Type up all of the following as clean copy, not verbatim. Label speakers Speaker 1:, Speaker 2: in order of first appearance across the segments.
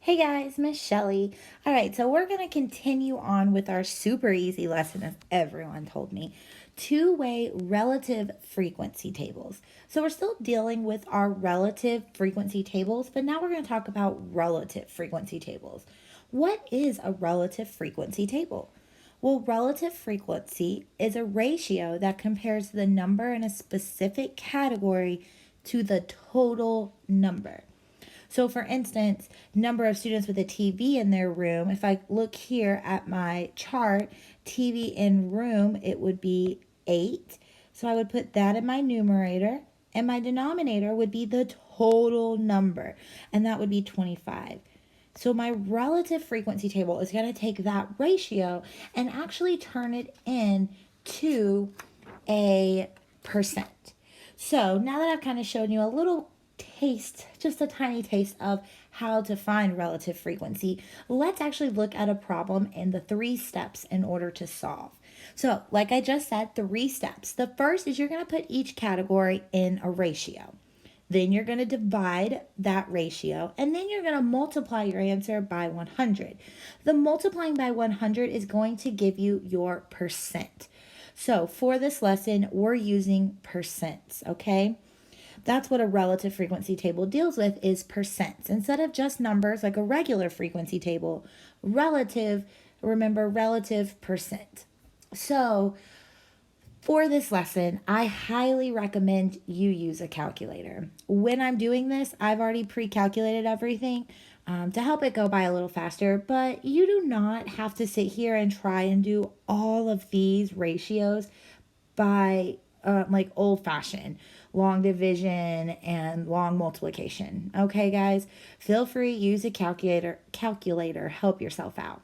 Speaker 1: Hey guys, Miss Shelly. All right, so we're going to continue on with our super easy lesson, as everyone told me, two-way relative frequency tables. So we're still dealing with our relative frequency tables, but now we're going to talk about relative frequency tables. What is a relative frequency table? Well, relative frequency is a ratio that compares the number in a specific category to the total number. So, for instance, number of students with a TV in their room, if I look here at my chart, TV in room, it would be 8. So I would put that in my numerator, and my denominator would be the total number, and that would be 25. So my relative frequency table is going to take that ratio and actually turn it into a percent. So now that I've kind of shown you a little taste, just a tiny taste of how to find relative frequency, let's actually look at a problem and the 3 steps in order to solve. So, like I just said, 3 steps. The first is you're going to put each category in a ratio. Then you're going to divide that ratio, and then you're going to multiply your answer by 100. The multiplying by 100 is going to give you your percent. So for this lesson, we're using percents, okay? That's what a relative frequency table deals with, is percents. Instead of just numbers like a regular frequency table, remember relative percent. So for this lesson, I highly recommend you use a calculator. When I'm doing this, I've already pre-calculated everything to help it go by a little faster, but you do not have to sit here and try and do all of these ratios by like old-fashioned long division and long multiplication. Okay, guys, feel free, use a calculator, help yourself out.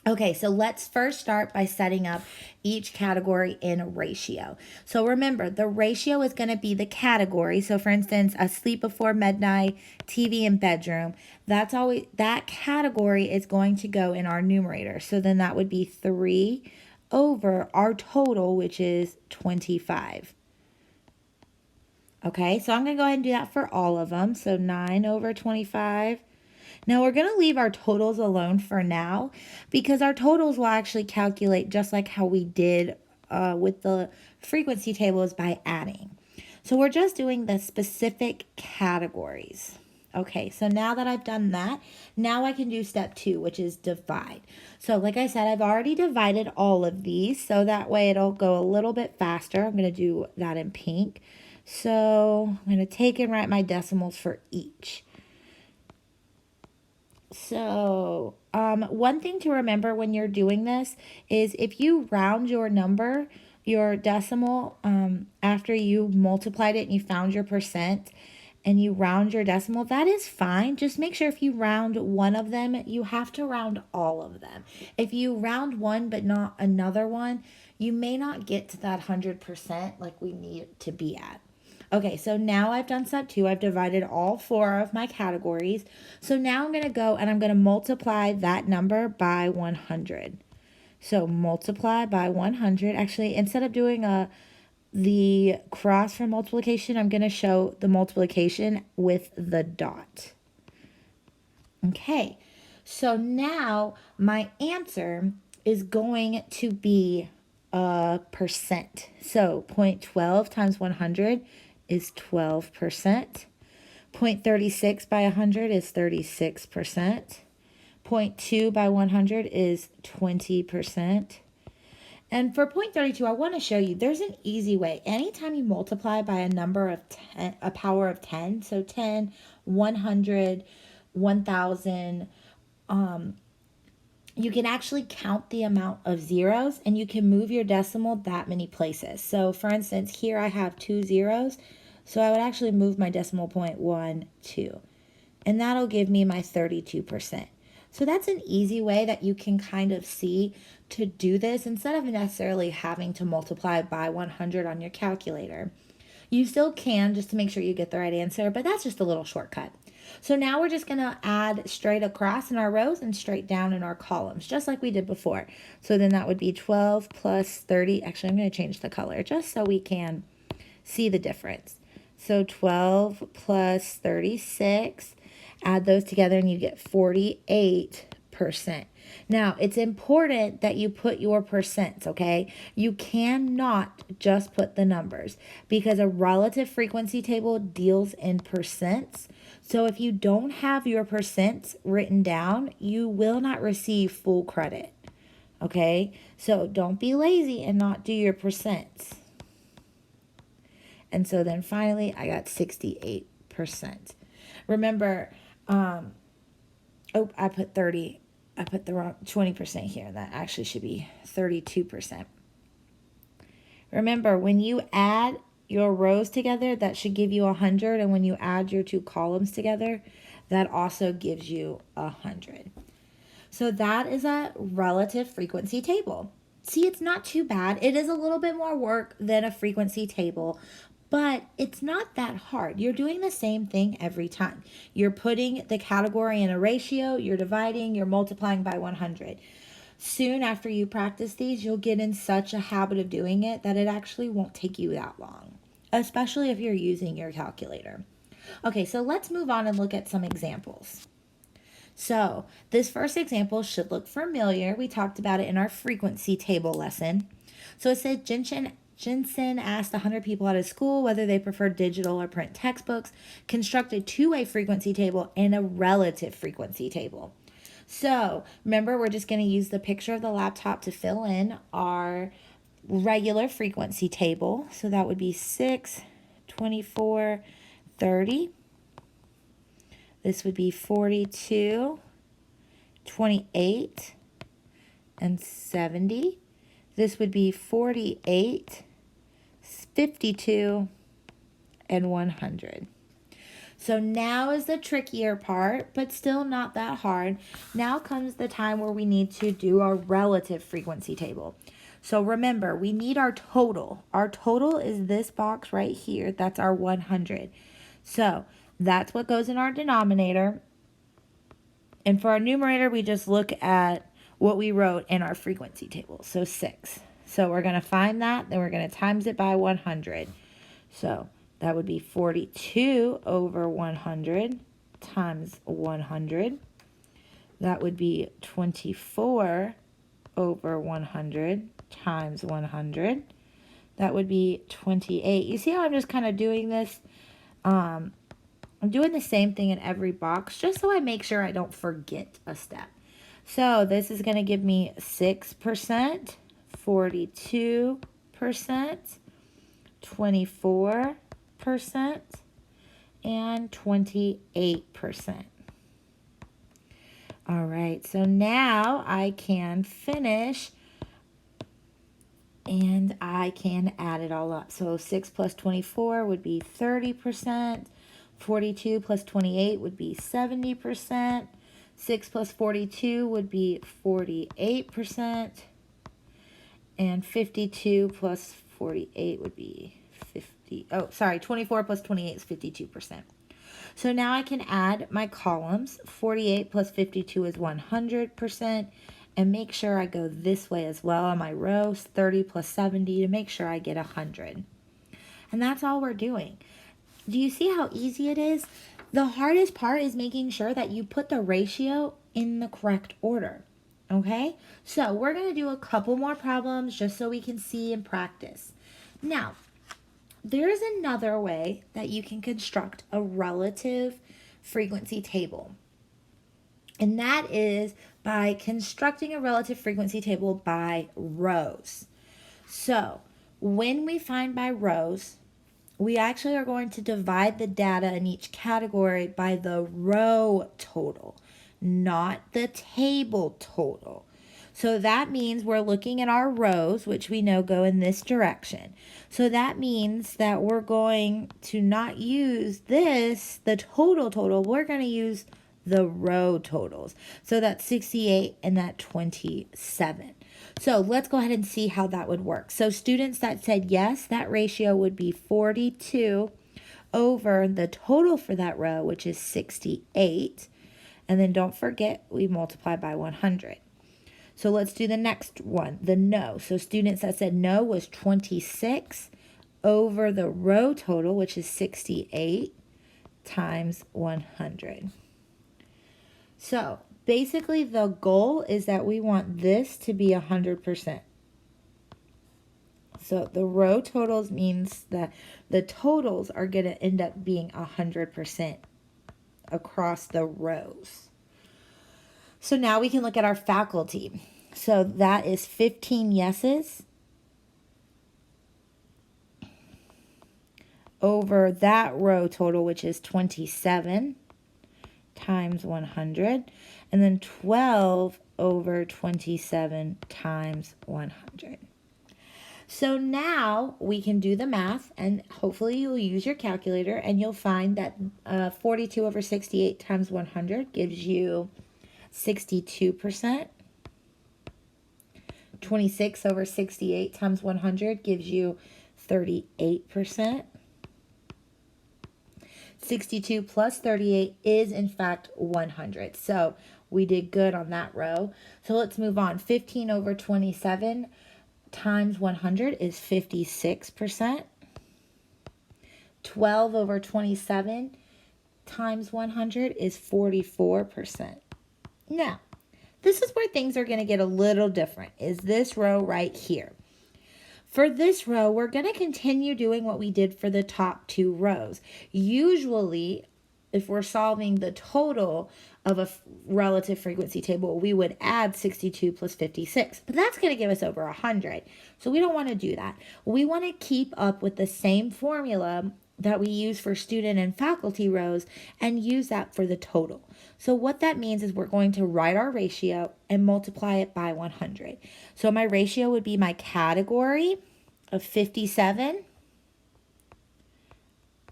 Speaker 1: Okay, so let's first start by setting up each category in a ratio. So remember, the ratio is going to be the category. So for instance, asleep before midnight, TV and bedroom. That category is going to go in our numerator. So then that would be 3 over our total, which is 25. Okay, so I'm going to go ahead and do that for all of them. So 9 over 25. Now we're going to leave our totals alone for now because our totals will actually calculate just like how we did with the frequency tables by adding. So we're just doing the specific categories. Okay, so now that I've done that, now I can do step 2, which is divide. So like I said, I've already divided all of these, so that way it'll go a little bit faster. I'm going to do that in pink. So I'm going to take and write my decimals for each. So, one thing to remember when you're doing this is if you round your number, your decimal, after you multiplied it and you found your percent and you round your decimal, that is fine. Just make sure if you round one of them, you have to round all of them. If you round one but not another one, you may not get to that 100% like we need to be at. Okay, so now I've done step 2. I've divided all 4 of my categories. So now I'm going to go and I'm going to multiply that number by 100. So multiply by 100. Actually, instead of doing the cross for multiplication, I'm going to show the multiplication with the dot. Okay, so now my answer is going to be a percent. So 0.12 times 100 is 12%. 0.36 by 100 is 36%. 0.2 by 100 is 20%. And for 0.32, I want to show you there's an easy way. Anytime you multiply by a number of 10, a power of 10, so 10, 100, 1000, you can actually count the amount of zeros and you can move your decimal that many places. So for instance, here I have 2 zeros. So I would actually move my decimal point 1, 2. And that'll give me my 32%. So that's an easy way that you can kind of see to do this instead of necessarily having to multiply by 100 on your calculator. You still can just to make sure you get the right answer, but that's just a little shortcut. So now we're just going to add straight across in our rows and straight down in our columns, just like we did before. So then that would be 12 plus 30. Actually, I'm going to change the color just so we can see the difference. So 12 plus 36. Add those together and you get 48%. Now, it's important that you put your percents, okay? You cannot just put the numbers because a relative frequency table deals in percents. So if you don't have your percents written down, you will not receive full credit, okay? So don't be lazy and not do your percents. And so then finally, I got 68%. Remember, I put 30. I put the wrong 20% here. That actually should be 32%. Remember, when you add your rows together, that should give you 100. And when you add your two columns together, that also gives you 100. So that is a relative frequency table. See, it's not too bad. It is a little bit more work than a frequency table, but it's not that hard. You're doing the same thing every time. You're putting the category in a ratio, you're dividing, you're multiplying by 100. Soon after you practice these, you'll get in such a habit of doing it that it actually won't take you that long, especially if you're using your calculator. Okay, so let's move on and look at some examples. So this first example should look familiar. We talked about it in our frequency table lesson. So it said Jensen asked 100 people at his school whether they prefer digital or print textbooks, construct a two-way frequency table and a relative frequency table. So remember, we're just going to use the picture of the laptop to fill in our regular frequency table. So that would be 6, 24, 30. This would be 42, 28, and 70. This would be 48, 52, and 100. So now is the trickier part, but still not that hard. Now comes the time where we need to do our relative frequency table. So remember, we need our total. Our total is this box right here. That's our 100. So that's what goes in our denominator. And for our numerator, we just look at what we wrote in our frequency table. So 6. So we're going to find that, then we're going to times it by 100. So that would be 42 over 100 times 100. That would be 24 over 100 times 100. That would be 28. You see how I'm just kind of doing this? I'm doing the same thing in every box just so I make sure I don't forget a step. So this is going to give me 6%, 42%, 24%, and 28%. All right, so now I can finish and I can add it all up. So 6 plus 24 would be 30%. 42 plus 28 would be 70%. 6 plus 42 would be 48%. And 52 plus 48 would be 24 plus 28 is 52%. So now I can add my columns. 48 plus 52 is 100%. And make sure I go this way as well on my rows. 30 plus 70 to make sure I get 100. And that's all we're doing. Do you see how easy it is? The hardest part is making sure that you put the ratio in the correct order. Okay? So we're going to do a couple more problems just so we can see and practice. Now, there's another way that you can construct a relative frequency table. And that is by constructing a relative frequency table by rows. So when we find by rows, we actually are going to divide the data in each category by the row total, not the table total. So that means we're looking at our rows, which we know go in this direction. So that means that we're going to not use this, the total. We're going to use the row totals. So that's 68 and that 27. So let's go ahead and see how that would work. So students that said yes, that ratio would be 42 over the total for that row, which is 68. And then don't forget, we multiply by 100. So let's do the next one, the no. So students that said no was 26 over the row total, which is 68 times 100. So basically the goal is that we want this to be 100%. So the row totals means that the totals are going to end up being 100% across the rows. So now we can look at our faculty. So that is 15 yeses over that row total, which is 27 times 100, and then 12 over 27 times 100. So now we can do the math, and hopefully you'll use your calculator, and you'll find that 42 over 68 times 100 gives you 62%. 26 over 68 times 100 gives you 38%. 62 plus 38 is in fact 100. So we did good on that row. So let's move on. 15 over 27 times 100 is 56%. 12 over 27 times 100 is 44%. Now, this is where things are going to get a little different, is this row right here. For this row, we're going to continue doing what we did for the top two rows. Usually, if we're solving the total of a relative frequency table, we would add 62 plus 56, but that's going to give us over 100. So we don't want to do that. We want to keep up with the same formula that we use for student and faculty rows and use that for the total. So what that means is we're going to write our ratio and multiply it by 100. So my ratio would be my category of 57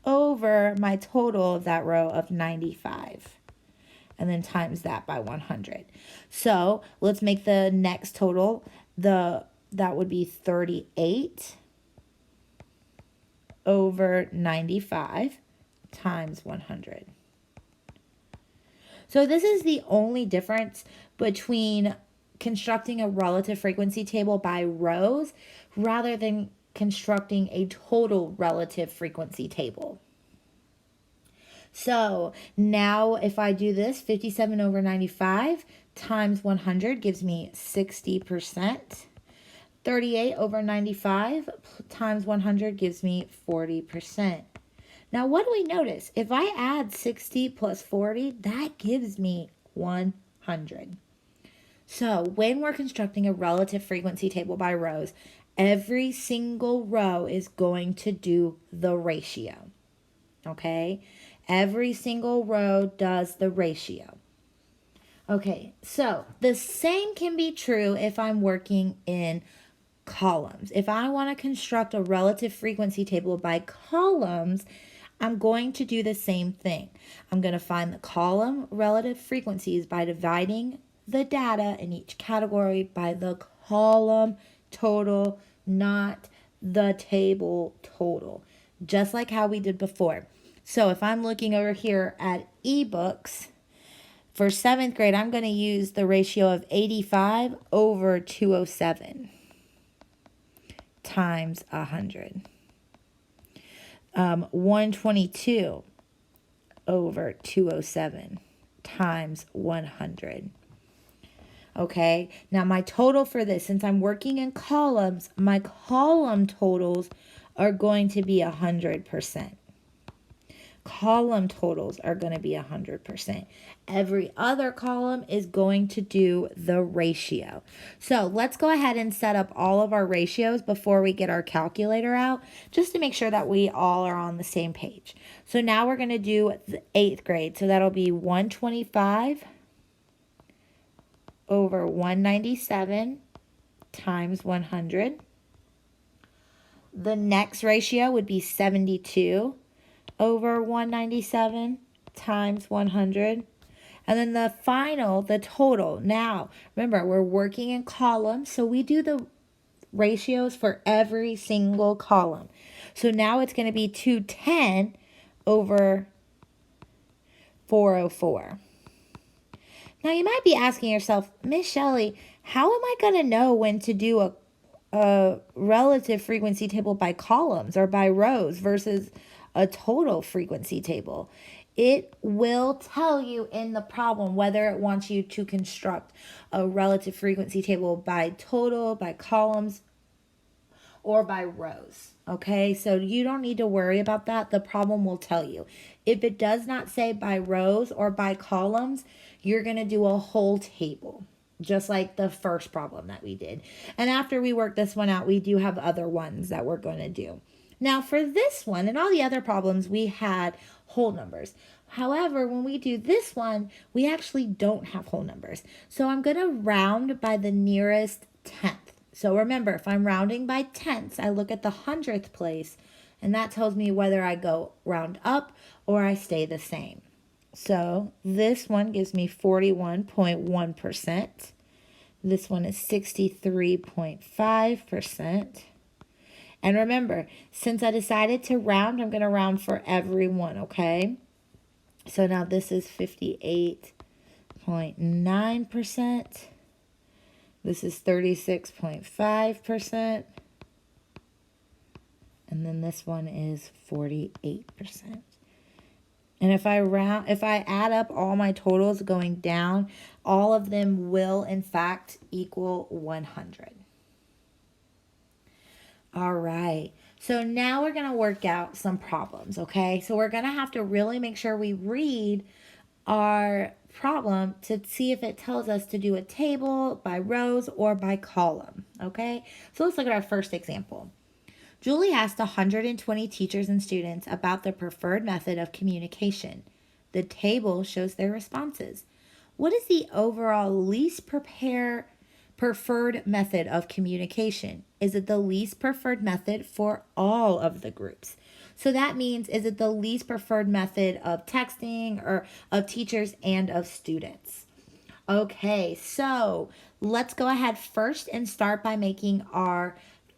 Speaker 1: over my total of that row of 95. And then times that by 100. So let's make the next total. That would be 38 over 95 times 100. So this is the only difference between constructing a relative frequency table by rows rather than constructing a total relative frequency table. So now if I do this, 57 over 95 times 100 gives me 60%. 38 over 95 times 100 gives me 40%. Now what do we notice? If I add 60 plus 40, that gives me 100. So when we're constructing a relative frequency table by rows, every single row is going to do the ratio. Okay? Every single row does the ratio. Okay, so the same can be true if I'm working in columns. If I want to construct a relative frequency table by columns, I'm going to do the same thing. I'm going to find the column relative frequencies by dividing the data in each category by the column total, not the table total, just like how we did before. So if I'm looking over here at ebooks, for 7th grade, I'm going to use the ratio of 85 over 207 times 100. 122 over 207 times 100. Okay, now my total for this, since I'm working in columns, my column totals are going to be 100%. Column totals are going to be 100%. Every other column is going to do the ratio. So let's go ahead and set up all of our ratios before we get our calculator out, just to make sure that we all are on the same page. So now we're going to do the 8th grade. So that'll be 125 over 197 times 100. The next ratio would be 72 over 197 times 100. And then the final, the total. Now, remember, we're working in columns, so we do the ratios for every single column. So now it's going to be 210 over 404. Now, you might be asking yourself, Miss Shelley, how am I going to know when to do a relative frequency table by columns or by rows versus a total frequency table? It will tell you in the problem whether it wants you to construct a relative frequency table by total, by columns, or by rows. Okay, so you don't need to worry about that. The problem will tell you. If it does not say by rows or by columns, you're going to do a whole table, just like the first problem that we did. And after we work this one out, we do have other ones that we're going to do. Now for this one and all the other problems, we had whole numbers. However, when we do this one, we actually don't have whole numbers. So I'm going to round by the nearest tenth. So remember, if I'm rounding by tenths, I look at the hundredth place, and that tells me whether I go round up or I stay the same. So this one gives me 41.1%. This one is 63.5%. And remember, since I decided to round, I'm going to round for every one, okay? So now this is 58.9%. This is 36.5%. And then this one is 48%. And if I add up all my totals going down, all of them will in fact equal 100. All right. So now we're going to work out some problems, okay? So we're going to have to really make sure we read our problem to see if it tells us to do a table by rows or by column, okay? So let's look at our first example. Julie asked 120 teachers and students about the preferred method of communication. The table shows their responses. What is the overall least preferred method of communication? Is it the least preferred method for all of the groups? So that means, is it the least preferred method of texting or of teachers and of students? Okay, so let's go ahead first and start by making our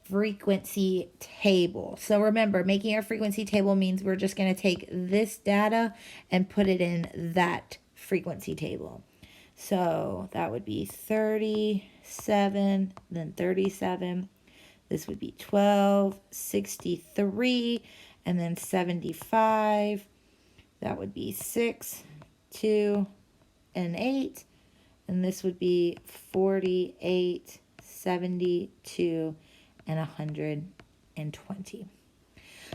Speaker 1: frequency table. So remember, making our frequency table means we're just going to take this data and put it in that frequency table. So that would be 37, then 37. This would be 12, 63, and then 75. That would be 6, 2, and 8. And this would be 48, 72, and 120.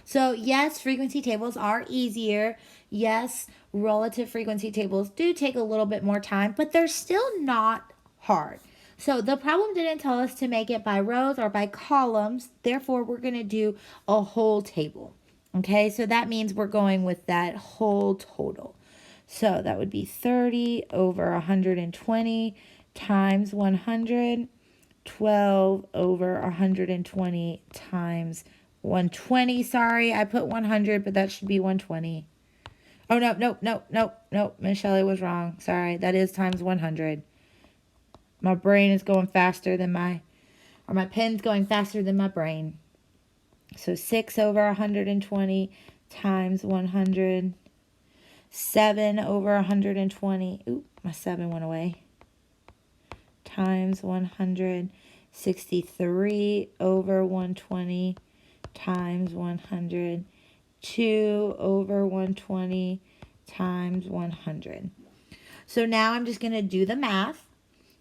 Speaker 1: So yes, frequency tables are easier. Yes, relative frequency tables do take a little bit more time, but they're still not hard. So the problem didn't tell us to make it by rows or by columns. Therefore, we're going to do a whole table. Okay, so that means we're going with that whole total. So that would be 30 over 120 times 100. 12 over 120 times 120. Sorry, I put 100, but that should be 120. Oh, no. Miss Shelley was wrong. Sorry, that is times 100. My brain is going faster than my pen's going faster than my brain. So 6 over 120 times 100. 7 over 120. Oop, my 7 went away. Times 100. 63 over 120 times 100. 2 over 120 times 100. So now I'm just going to do the math.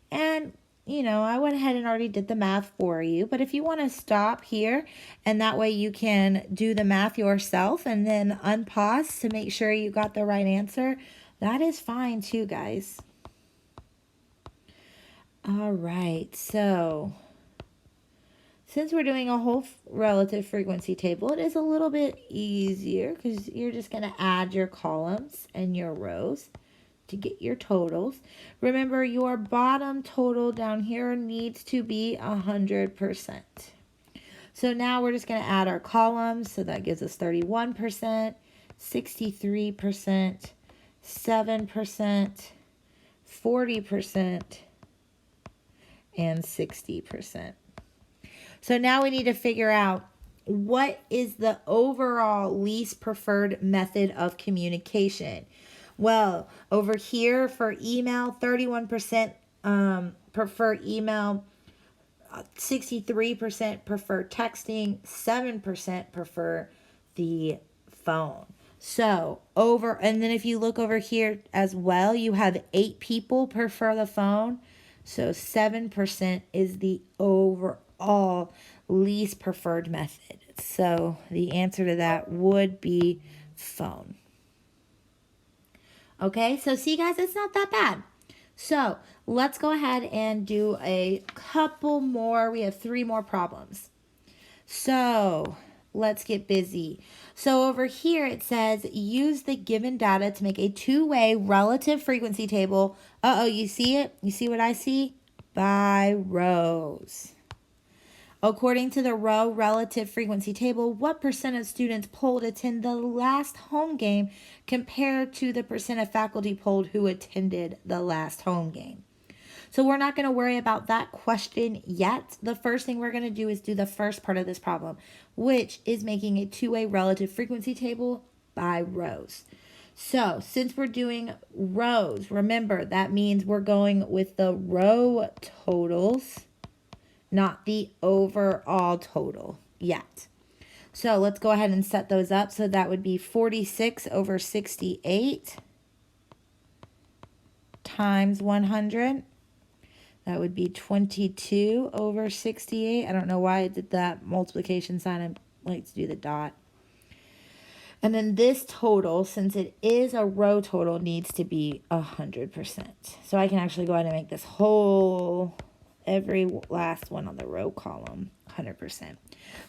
Speaker 1: And, I went ahead and already did the math for you. But if you want to stop here, and that way you can do the math yourself and then unpause to make sure you got the right answer, that is fine too, guys. All right, so since we're doing a whole relative frequency table, it is a little bit easier because you're just going to add your columns and your rows to get your totals. Remember, your bottom total down here needs to be 100%. So now we're just going to add our columns. So that gives us 31%, 63%, 7%, 40%, and 60%. So now we need to figure out what is the overall least preferred method of communication. Well, over here for email, 31% prefer email, 63% prefer texting, 7% prefer the phone. So and then if you look over here as well, you have 8 people prefer the phone. So 7% is the overall least preferred method. So the answer to that would be phone. Okay, so see guys, it's not that bad. So let's go ahead and do a couple more. We have 3 more problems. So let's get busy. So over here it says use the given data to make a two-way relative frequency table. Uh-oh, you see it? You see what I see? By rows. According to the row relative frequency table, what percent of students polled attend the last home game compared to the percent of faculty polled who attended the last home game? So we're not going to worry about that question yet. The first thing we're going to do is do the first part of this problem, which is making a two-way relative frequency table by rows. So since we're doing rows, remember that means we're going with the row totals, not the overall total yet. So let's go ahead and set those up. So that would be 46 over 68 times 100. That would be 22 over 68. I don't know why I did that multiplication sign. I like to do the dot. And then this total, since it is a row total, needs to be 100%. So I can actually go ahead and make this whole, every last one on the row column, 100%.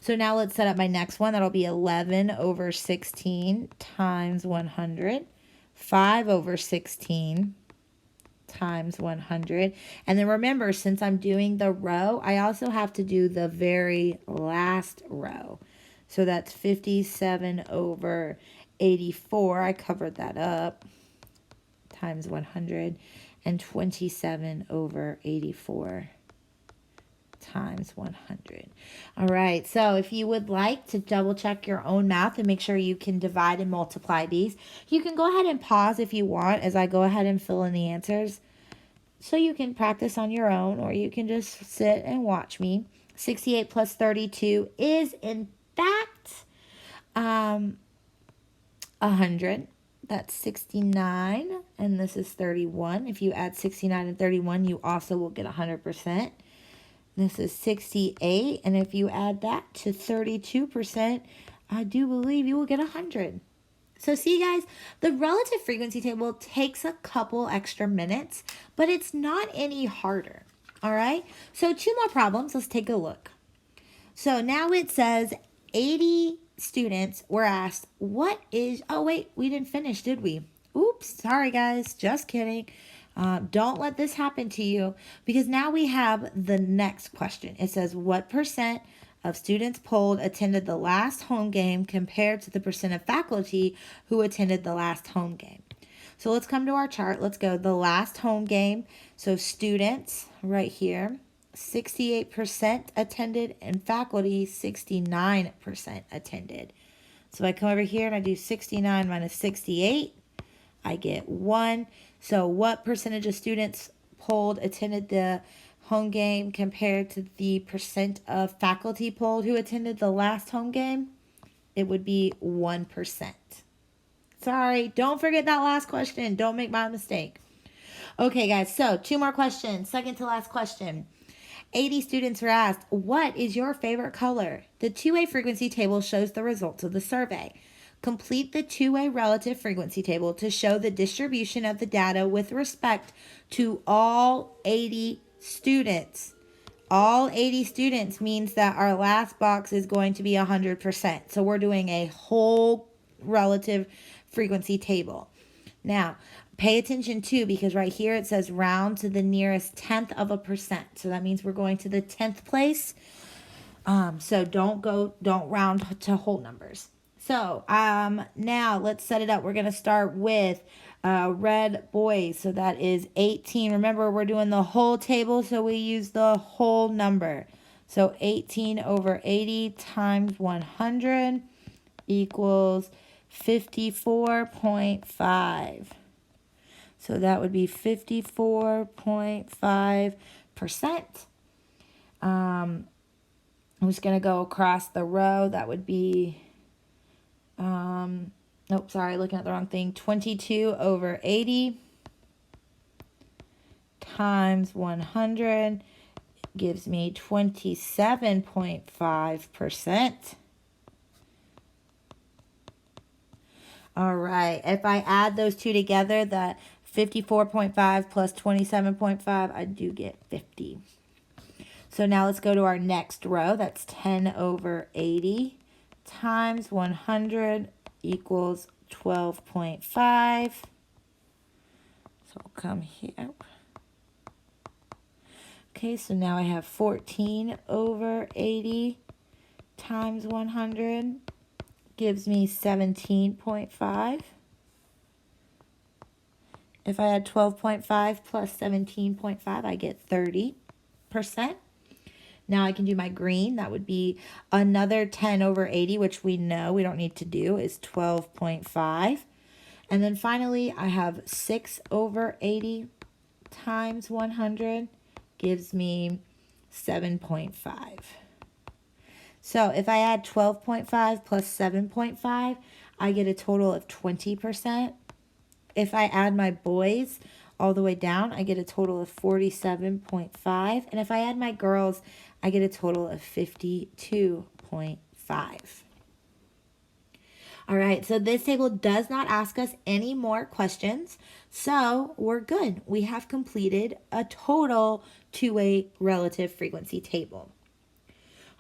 Speaker 1: So now let's set up my next one. That'll be 11 over 16 times 100. 5 over 16 times 100. And then remember, since I'm doing the row, I also have to do the very last row. So that's 57 over 84. I covered that up. Times 100. And 27 over 84 times 100. All right, so if you would like to double check your own math and make sure you can divide and multiply these, you can go ahead and pause if you want as I go ahead and fill in the answers. So you can practice on your own, or you can just sit and watch me. 68 plus 32 is, in fact, 100. That's 69, and this is 31. If you add 69 and 31, you also will get 100%. This is 68, and if you add that to 32%, I do believe you will get 100. So see guys, the relative frequency table takes a couple extra minutes, but it's not any harder. All right, so 2 more problems. Let's take a look. So now it says 80 students were asked, what is, oh wait, we didn't finish, did we? Oops, sorry guys, just kidding. Don't let this happen to you, because now we have the next question. It says, what percent of students polled attended the last home game compared to the percent of faculty who attended the last home game? So let's come to our chart. Let's go the last home game. So students right here, 68% attended, and faculty 69% attended. So if I come over here and I do 69 minus 68, I get 1. So what percentage of students polled attended the home game compared to the percent of faculty polled who attended the last home game? It would be 1%. Sorry, don't forget that last question. Don't make my mistake. Okay, guys, so 2 more questions. Second to last question. 80 students were asked, what is your favorite color? The two-way frequency table shows the results of the survey. Complete the two-way relative frequency table to show the distribution of the data with respect to all 80 students. All 80 students means that our last box is going to be 100%. So we're doing a whole relative frequency table. Now, pay attention too, because right here it says round to the nearest 10th of a percent. So that means we're going to the 10th place. So don't round to whole numbers. So now let's set it up. We're going to start with red boys. So that is 18. Remember, we're doing the whole table, so we use the whole number. So 18 over 80 times 100 equals 54.5. So that would be 54.5%. I'm just going to go across the row. That would be Nope, sorry, looking at the wrong thing. 22 over 80 times 100 gives me 27.5%. All right, if I add those two together, that 54.5 plus 27.5, I do get 50. So now let's go to our next row. That's 10 over 80 times 100 equals 12.5. So I'll come here. Okay, so now I have 14 over 80 times 100 gives me 17.5. If I add 12.5 plus 17.5, I get 30%. Now I can do my green. That would be another 10 over 80, which we know we don't need to do, is 12.5. And then finally, I have 6 over 80 times 100 gives me 7.5. So if I add 12.5 plus 7.5, I get a total of 20%. If I add my boys all the way down, I get a total of 47.5. And if I add my girls, I get a total of 52.5. All right, so this table does not ask us any more questions, so we're good. We have completed a total two-way relative frequency table.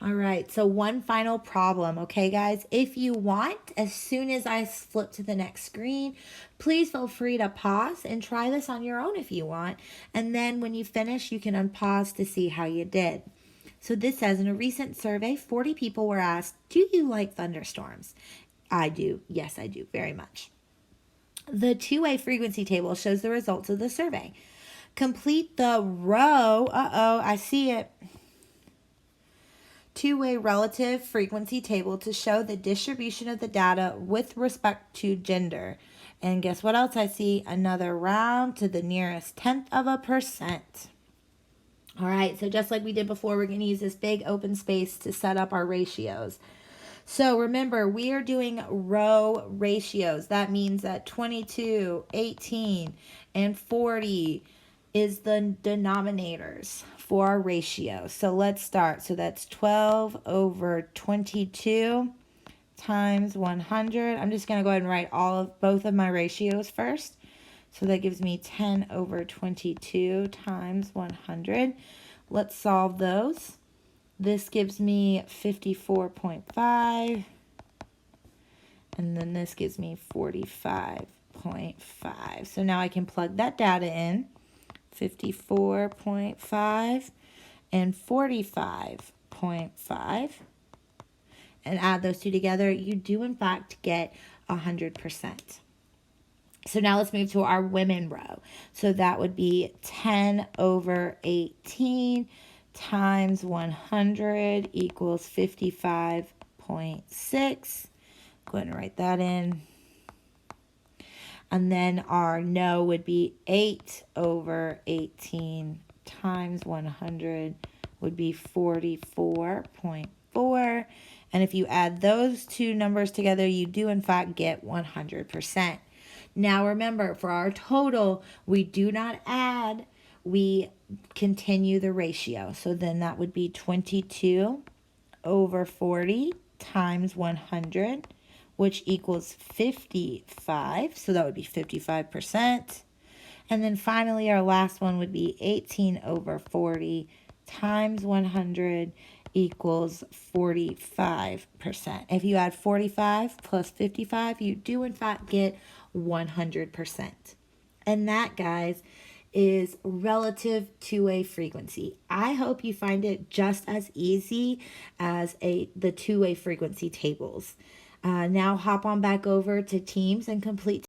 Speaker 1: All right, so one final problem, okay, guys? If you want, as soon as I flip to the next screen, please feel free to pause and try this on your own if you want. And then when you finish, you can unpause to see how you did. So this says, in a recent survey, 40 people were asked, do you like thunderstorms? I do. Yes, I do, very much. The two-way frequency table shows the results of the survey. Complete the row, I see it, two-way relative frequency table to show the distribution of the data with respect to gender. And guess what else I see? Another round to the nearest 0.1%. All right, so just like we did before, we're going to use this big open space to set up our ratios. So remember, we are doing row ratios. That means that 22, 18, and 40 is the denominators for our ratio. So let's start. So that's 12 over 22 times 100. I'm just going to go ahead and write both of my ratios first. So that gives me 10 over 22 times 100. Let's solve those. This gives me 54.5. And then this gives me 45.5. So now I can plug that data in. 54.5 and 45.5. And add those two together, you do in fact get 100%. So now let's move to our women row. So that would be 10 over 18 times 100 equals 55.6. Go ahead and write that in. And then our no would be 8 over 18 times 100 would be 44.4. And if you add those two numbers together, you do in fact get 100%. Now remember, for our total, we do not add, we continue the ratio. So then that would be 22 over 40 times 100, which equals 55. So that would be 55%. And then finally, our last one would be 18 over 40 times 100 equals 45%. If you add 45 plus 55, you do in fact get 100%. And that, guys, is relative two-way frequency. I hope you find it just as easy as the two-way frequency tables. Now hop on back over to Teams and complete